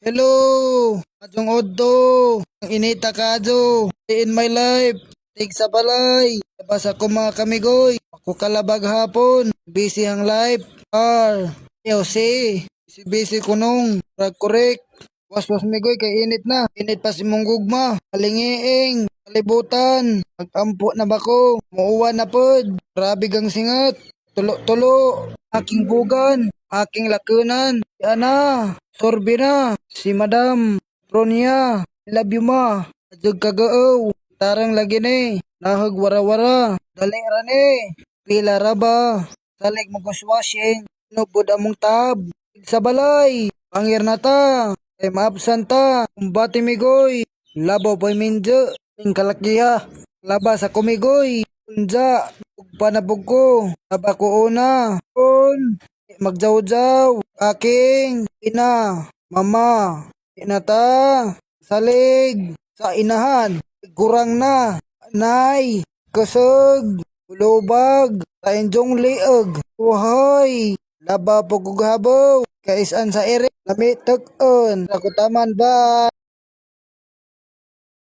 Hello! Adjong Oddo! Ang inita kadyo! In my life! Tig sa balay! Labas ako mga kamigoy! Ako kalabag hapon! Busy ang life! Busy kunong! Rag korek! Was migoy kay init na! Init pa si mong gugma! Kalingiing! Kalibutan! Magtampo na bako! Muuwan na pod! Grabe gang singat! Tulo-tulo! Aking bugan! Aking lakunan! Yan na! Sorbe na! Si Madam Pronia! Love you ma! Adjog kagaaw! Tarang lagi ni! Nahag wara-wara! Dali rani! Pila raba! Salig magwashwashing! Nubod among tab! Sa balay! Pangir na ta! Kay maabsan ta! Kumbati migoy! Labaw po'y minjo! Ing kalakiha! Labas ako migoy! Unja! Panabog ko! Taba ko una! Magjaw-jaw, aking ina, mama, inata, salig, sa inahan, gurang na, nay, kusog, ulubag, sa injong liog, uhay, laba po gugabaw, kaisan sa ere, namitok on, ako taman ba?